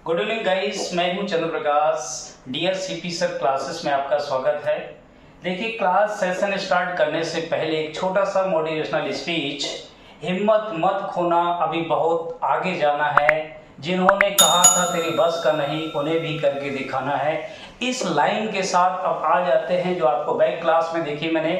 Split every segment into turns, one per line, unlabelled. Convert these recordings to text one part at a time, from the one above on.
Good evening guys, मैं हूं चंद्र प्रकाश। Dear CP sir classes में आपका स्वागत है। देखिए, क्लास सेशन स्टार्ट करने से पहले एक छोटा सा मोटिवेशनल स्पीच। हिम्मत मत खोना, अभी बहुत आगे जाना है। जिन्होंने कहा था तेरी बस का नहीं, उन्हें भी करके दिखाना है। इस लाइन के साथ अब आ जाते हैं जो आपको बैक क्लास में देखिए मैंने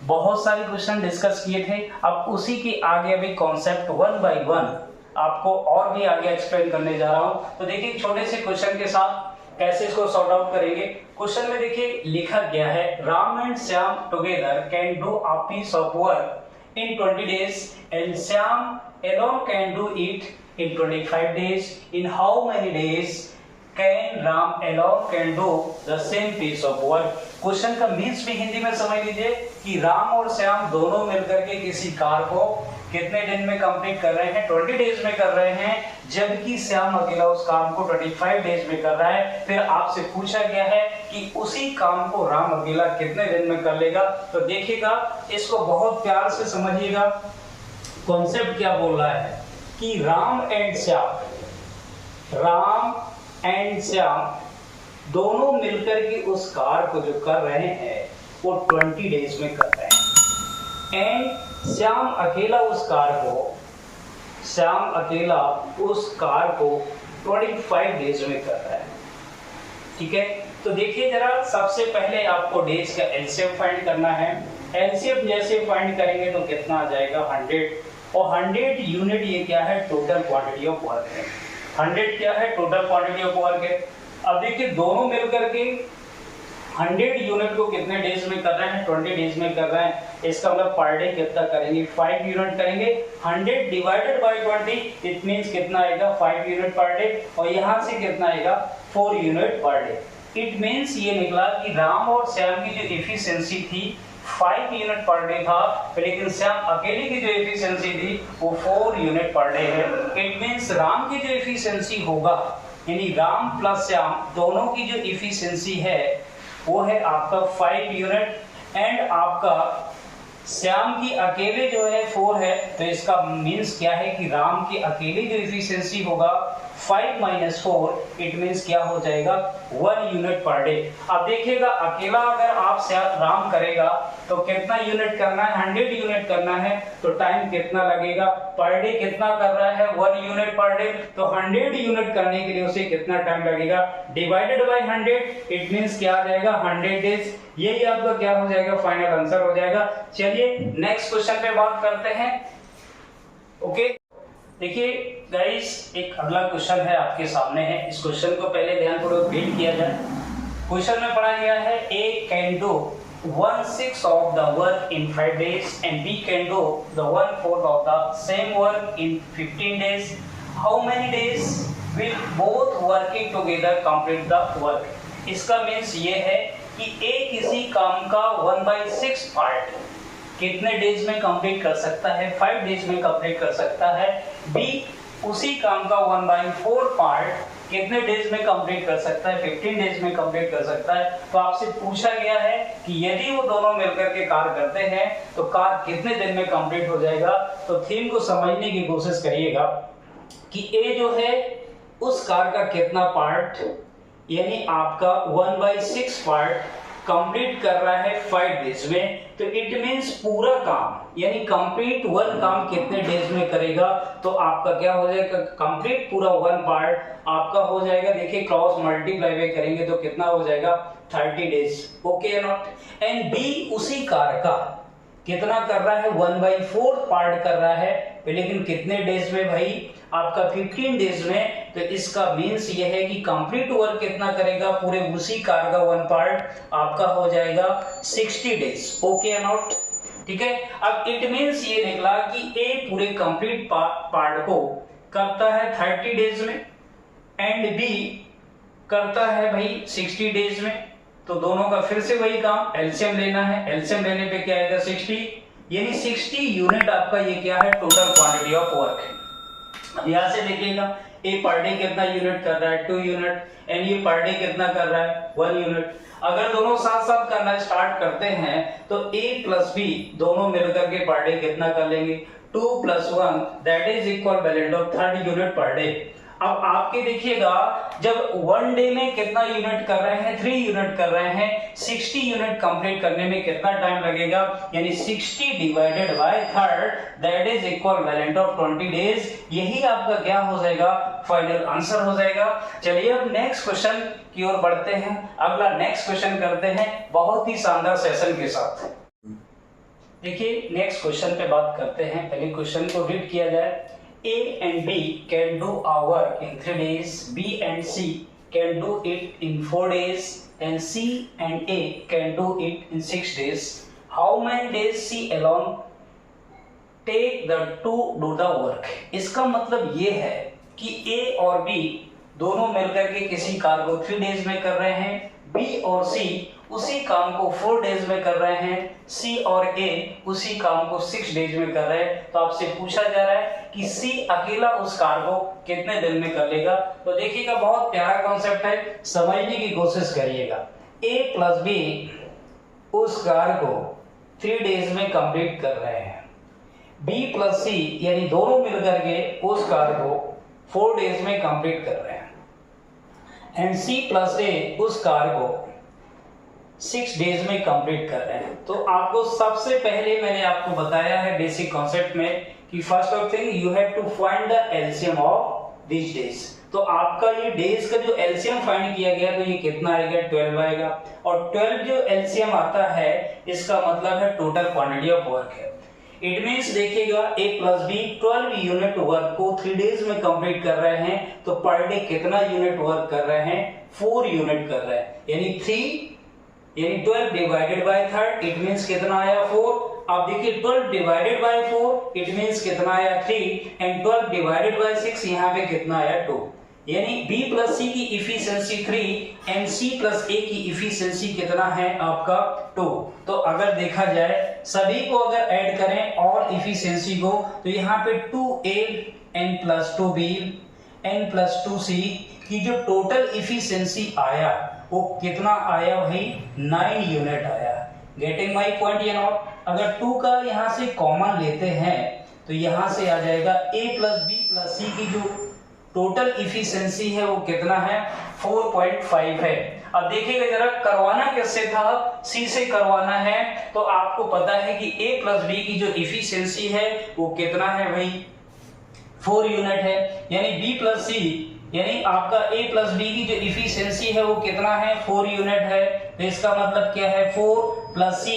बहुत सारे क्वेश्चन डिस्कस किए थे। अब उसी के आगे अभी कॉन्सेप्ट वन बाय वन आपको और भी आगे एक्सप्लेन करने जा रहा हूं। तो देखिए, छोटे से क्वेश्चन के साथ कैसे इसको सॉर्ट आउट करेंगे। क्वेश्चन में देखिए लिखा गया है, Ram and Shyam together can do a piece of work in 20 days and Shyam alone can do it in 25 days. In how many days can Ram alone can do the same piece of work? Question का means भी हिंदी में समझ लीजिए कि राम और श्याम दोनों मिलकर के किसी कार को कितने दिन में कंप्लीट कर रहे हैं, 20 डेज में कर रहे हैं, जबकि श्याम अकेला उस काम को 25 डेज में कर रहा है। फिर आपसे पूछा गया है कि उसी काम को राम अकेला कितने दिन में कर लेगा। तो देखिएगा, इसको बहुत प्यार से समझिएगा। कॉन्सेप्ट क्या बोल रहा है कि राम एंड श्याम दोनों मिलकर के उस कार को जो कर रहे हैं वो 20 डेज में कर रहे हैं। एंड श्याम अकेला उस कार को 25 डेज में कर रहा है। ठीक है, तो देखिए जरा, सबसे पहले आपको डेज का एलसीएम फाइंड करना है। एलसीएम जैसे फाइंड करेंगे तो कितना आ जाएगा 100, और 100 यूनिट ये क्या है, टोटल क्वांटिटी ऑफ वर्क है। 100 क्या है, टोटल क्वांटिटी ऑफ वर्क है। अब देखिए, दोनों मिलकर के 100 यूनिट को कितने डेज में कर रहे हैं, 20 डेज में कर रहे हैं। इसका मतलब पर डे कितना करेंगे, 5 यूनिट करेंगे। 100 डिवाइडेड बाय 20 इट मींस कितना आएगा, 5 यूनिट पर डे, और यहाँ से कितना आएगा, 4 unit per day. It means ये निकला कि राम और श्याम की जो एफिशिएंसी थी 5 यूनिट पर डे था, लेकिन श्याम अकेले की जो एफिशिएंसी थी वो 4 यूनिट पर डे है। इट मींस राम की जो एफिशिएंसी होगा, यानी राम प्लस श्याम दोनों की जो एफिशिएंसी है वो है आपका 5 यूनिट, एंड आपका श्याम की अकेले जो है 4 है। तो इसका मींस क्या है कि राम की अकेले जो एफिशिएंसी होगा 5 - 4 इट मींस क्या हो जाएगा, 1 यूनिट पर डे। अब देखिएगा, अकेला अगर आप राम करेगा तो कितना यूनिट करना है, 100 यूनिट करना है, तो टाइम कितना लगेगा, पर डे कितना कर रहा है, 1 यूनिट पर डे। तो 100 यूनिट करने के लिए उसे कितना टाइम लगेगा, डिवाइडेड बाय 100 इट मींस क्या आ जाएगा, 100 डेज। यही आपका क्या हो जाएगा, फाइनल आंसर हो जाएगा। चलिए नेक्स्ट क्वेश्चन पे बात करते हैं। ओके, देखिए गाइस, एक अगला क्वेश्चन है आपके सामने है। इस क्वेश्चन को पहले ध्यानपूर्वक रीड किया जाए। क्वेश्चन में पढ़ा गया है, A can do 1/6 of the work in 5 days and B can do the 1/4 of the same work in 15 days. How many days will both working together complete the work? इसका means ये है कि ए किसी काम का 1/6 पार्ट कितने days में complete कर सकता है, 5 डेज में कंप्लीट कर सकता है। बी उसी काम का 1/4 पार्ट कितने डेज में कंप्लीट कर सकता है, 15 डेज में कंप्लीट कर सकता है। तो आपसे पूछा गया है कि यदि वो दोनों मिलकर के कार करते हैं तो कार कितने दिन में कंप्लीट हो जाएगा। तो थीम को समझने की कोशिश करिएगा कि ए जो है उस कार का कितना पार्ट, यानी आपका 1/6 पार्ट कंप्लीट कर रहा है 5 डेज में। तो इट मींस पूरा काम, यानी कंप्लीट 1 काम कितने डेज में करेगा। तो आपका क्या हो जाएगा, कंप्लीट पूरा 1 पार्ट आपका हो जाएगा। देखिए, क्रॉस मल्टीप्लाई में करेंगे तो कितना हो जाएगा, 30 days. Okay not. And B उसी कार का कितना कर रहा है, 1/4 पार्ट कर रहा है, लेकिन कितने डेज में भाई, आपका 15 डेज में। तो इसका मीन्स ये है कि कंप्लीट वर्क कितना करेगा, पूरे उसी कार का 1 पार्ट आपका हो जाएगा 60 डेज। ओके नॉट, ठीक है। अब इट मीन्स ये निकला कि ए पूरे कंप्लीट पार्ट को करता है 30 डेज में एंड बी करता है भाई 60 डेज में। तो दोनों का फिर से वही काम, एलसीएम लेना है। एलसीएम लेने पे क्या आएगा, 60, यानी 60 यूनिट आपका ये क्या है, टोटल क्वांटिटी ऑफ वर्क है। अब यहां से देखिएगा, ए पर डे कितना यूनिट कर रहा है, 2 यूनिट, एंड ये पर डे कितना कर रहा है, 1 यूनिट। अगर दोनों साथ साथ करना स्टार्ट करते हैं तो a प्लस b दोनों मिलकर के पर डे कितना कर लेंगे, 2 + 1 that is equivalent of 30 unit per day. अब आपके देखिएगा जब 1 डे में कितना यूनिट कर रहे हैं, 3 यूनिट कर रहे हैं, 60 यूनिट कंप्लीट करने में कितना टाइम लगेगा, यानी 60 divided by 3 that is equivalent of 20 days. यही आपका क्या हो जाएगा, फाइनल आंसर हो जाएगा। चलिए अब नेक्स्ट क्वेश्चन की ओर बढ़ते हैं, अगला नेक्स्ट क्वेश्चन करते हैं बहुत ही शानदार सेशन के साथ। देखिए नेक्स्ट क्वेश्चन पे बात करते हैं, पहले क्वेश्चन को रीड किया जाए। A and B can do our work in 3 days, B and C can do it in 4 days, and C and A can do it in 6 days. How many days C alone take the to do the work? इसका मतलब ये है कि A और B दोनों मिलकर के किसी कार्य को 3 डेज में कर रहे हैं, B और C उसी काम को 4 डेज में कर रहे हैं, C और A उसी काम को 6 डेज में कर रहे हैं। तो आपसे पूछा जा रहा है कि C अकेला उस कार्य को कितने दिन में कर लेगा। तो देखिएगा बहुत प्यारा कॉन्सेप्ट है, समझने की कोशिश करिएगा। A प्लस B उस कार्य को 3 डेज में कंप्लीट कर रहे हैं, B प्लस C यानी दोनों मिलकर के उस कार्य को 4 डेज में कंप्लीट कर रहे हैं, एंड C प्लस A उस कार्य को 6 डेज में कंप्लीट कर रहे हैं। तो आपको सबसे पहले मैंने आपको बताया है बेसिक कॉन्सेप्ट में कि first of thing you have to find the LCM of this days. तो आपका ये डेज का जो एलसीएम फाइंड किया गया तो ये कितना आएगा, 12 आएगा। और 12 जो एलसीएम आता है इसका मतलब है टोटल क्वांटिटी ऑफ वर्क है। इट मींस देखिएगा A plus B 12 unit work को 3 डेज में कंप्लीट कर रहे हैं, तो पर डे कितना यूनिट वर्क कर रहे हैं, 4 यूनिट कर रहे हैं, यानी 12 डिवाइडेड बाय 3 इट मींस कितना आया 4। अब देखिए 12 डिवाइडेड बाय 4 इट मींस कितना आया 3, एंड 12 डिवाइडेड बाय 6 यहाँ पे कितना आया 2। यानी B प्लस C की efficiency 3 and C plus A की इफिशिएंसी कितना है आपका 2। तो अगर देखा जाए सभी को अगर ऐड करें और इफिशिएंसी को तो यहाँ पे 2A n plus 2B n plus 2C की जो टोटल इफिशिएंसी आया वो कितना आया भाई, 9 यूनिट आया। गेटिंग माई पॉइंट या नॉट। अगर 2 का यहाँ से कॉमन लेते हैं तो यहाँ से आ जाएगा A plus B plus C की जो टोटल इफिशिएंसी है वो कितना है, 4.5 है। अब देखिएगा जरा करवाना किससे था, C से करवाना है। तो आपको पता है कि A प्लस B की जो इफिशिएंसी है वो कितना है भाई, 4 यूनिट है। यानी B प्लस C यानी आपका A प्लस B की जो इफिशिएंसी है वो कितना है, 4 यूनिट है। तो इसका मतलब क्या है, 4 प्लस C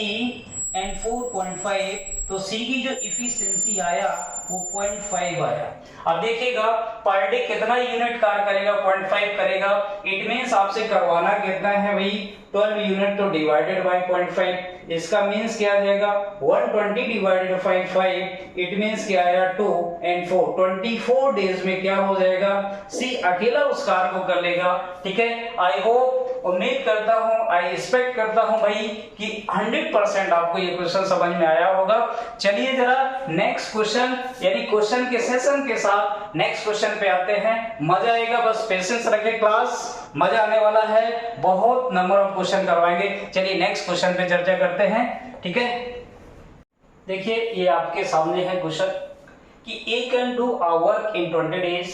एंड 4.5। तो C की जो इफिशिएंसी आया वो 0.5 आया। अब देखिएगा पर डे कितना यूनिट कार्य करेगा, 0.5 करेगा। इट मींस आपसे करवाना कितना है भाई, 12 यूनिट, तो डिवाइडेड बाय 0.5। इसका मींस क्या आ जाएगा, 120 डिवाइडेड बाय 5 इट मींस क्या आया 2 एंड 4। 24 डेज में क्या हो जाएगा, C अकेला उस कार्य को कर लेगा। ठीक है, आई होप, उम्मीद करता हूं, आई एक्सपेक्ट करता हूं भाई कि 100% आपको ये क्वेश्चन समझ में आया होगा। चलिए जरा नेक्स्ट क्वेश्चन यानी क्वेश्चन के सेशन के साथ नेक्स्ट क्वेश्चन पे आते हैं। मजा आएगा, बस पेशेंस रखें, क्लास मजा आने वाला है, बहुत नंबर ऑफ क्वेश्चन करवाएंगे। चलिए नेक्स्ट क्वेश्चन पे चर्चा करते हैं। ठीक है, देखिए ये आपके सामने है क्वेश्चन कि A can do a work in 20 days,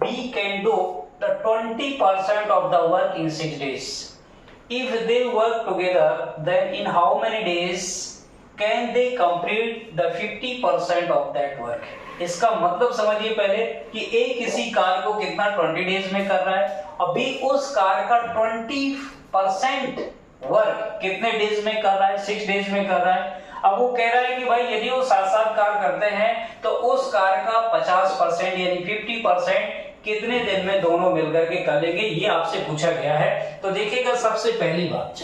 B can do the 20% of the work in 6 days. If they work together, then in how many days can they complete the 50% of that work? इसका मतलब समझिए पहले कि A किसी कार्य को कितना 20 days में कर रहा है और B उस कार्य का 20% वर्क कितने डेज में कर रहा है, 6 डेज में कर रहा है। अब वो कह रहा है कि भाई यदि वो साथ साथ कार्य करते हैं तो उस कार्य का 50% यानी 50% कितने दिन में दोनों मिलकर के कर लेंगे, ये आपसे पूछा गया है। तो देखिएगा सबसे पहली बात,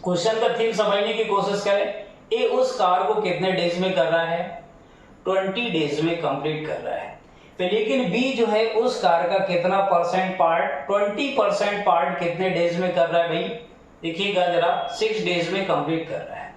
क्वेश्चन का थीम समझने की कोशिश करें। ए उस कार्य को कितने डेज में कर रहा है, 20 डेज में कंप्लीट कर रहा है। तो लेकिन बी जो है उस कार्य का कितना परसेंट पार्ट, 20% पार्ट कितने डेज में कर रहा है भाई, देखिएगा जरा 6 डेज में कंप्लीट कर रहा है।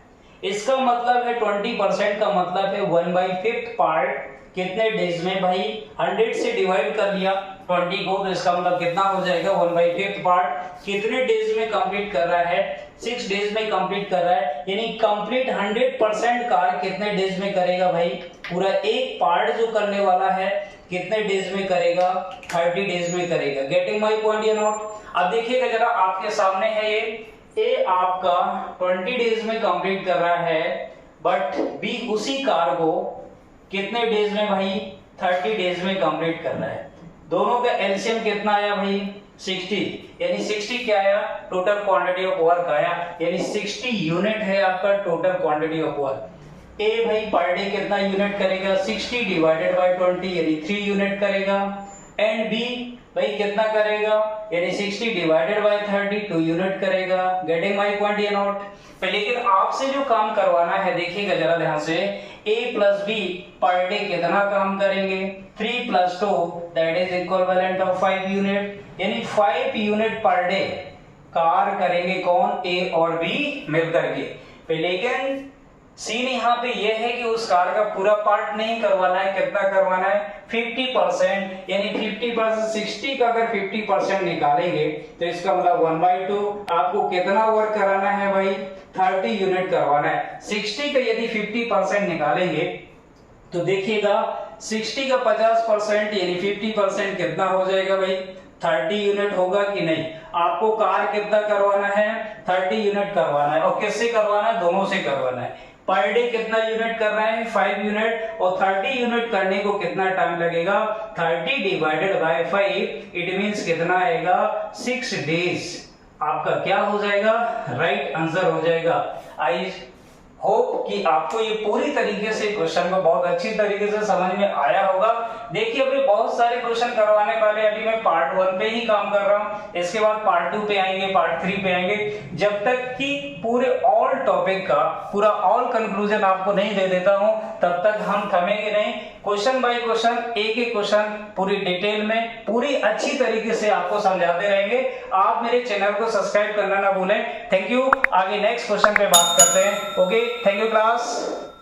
इसका मतलब है 20% का मतलब है 1/5 पार्ट कितने डेज में भाई, 100 से डिवाइड कर लिया 20 को, तो इसका मतलब कितना हो जाएगा, 1/5 पार्ट कितने डेज में कंप्लीट कर रहा है, 6 डेज में कंप्लीट कर रहा है। यानी कंप्लीट 100% कार्य कितने डेज में करेगा भाई, पूरा एक पार्ट जो करने वाला है कितने डेज में करेगा, 30 डेज में करेगा। गेटिंग माय पॉइंट या नॉट? अब देखिएगा जरा, आपके सामने है ये आपका 20 डेज में कंप्लीट कर रहा है, बट बी उसी कार को कितने डेज में भाई, 30 डेज में कंप्लीट करना है। दोनों का एलसीएम कितना आया भाई, 60, यानी 60 क्या आया, टोटल क्वांटिटी ऑफ वर्क आया, यानी 60 यूनिट है आपका टोटल क्वांटिटी ऑफ वर्क। ए भाई पर डे कितना यूनिट करेगा, 60 डिवाइडेड बाय 20 यानी 3 यूनिट करेगा। एंड बी भाई कितना करेगा, यानी 60 डिवाइडेड बाय 30 2 यूनिट करेगा। गेटिंग माय पॉइंट या नॉट? लेकिन आपसे जो काम करवाना है, देखिएगा जरा ध्यान से, ए प्लस बी पर डे कितना काम करेंगे, 3 + 2 that is equivalent of 5 unit, यानी 5 यूनिट पर डे कार करेंगे कौन, ए और बी मिलकर के। लेकिन सीन यहाँ पे ये है कि उस कार का पूरा पार्ट नहीं करवाना है, कितना करवाना है, 50%, यानी 50%, 60 का अगर 50% निकालेंगे तो इसका मतलब 1/2। आपको कितना वर्क कराना है भाई, 30 यूनिट करवाना है। 60 का यदि 50% निकालेंगे तो देखिएगा 60 का 50% यानी 50% कितना हो जाएगा भाई, 30 यूनिट होगा कि नहीं। आपको कार कितना करवाना है, 30 यूनिट करवाना है। और किससे करवाना है, दोनों से करवाना है। पर डे कितना यूनिट कर रहे हैं, 5 यूनिट, और 30 यूनिट करने को कितना टाइम लगेगा, 30 डिवाइडेड बाय 5 इट मींस कितना आएगा, 6 डेज। आपका क्या हो जाएगा, राइट आंसर हो जाएगा। आई होप कि आपको ये पूरी तरीके से क्वेश्चन को बहुत अच्छी तरीके से समझ में आया होगा। देखिए अभी बहुत सारे क्वेश्चन करवाने वाले, अभी मैं पार्ट 1 पे ही काम कर रहा हूँ, इसके बाद पार्ट 2 पे आएंगे, पार्ट 3 पे आएंगे। जब तक कि पूरे ऑल टॉपिक का पूरा ऑल कंक्लूजन आपको नहीं दे देता हूँ, तब तक हम थमेंगे नहीं। क्वेश्चन बाय क्वेश्चन, एक एक क्वेश्चन पूरी डिटेल में पूरी अच्छी तरीके से आपको समझाते रहेंगे। आप मेरे चैनल को सब्सक्राइब करना ना भूलें। Thank you. आगे नेक्स्ट क्वेश्चन पे बात करते हैं। Okay, thank you class.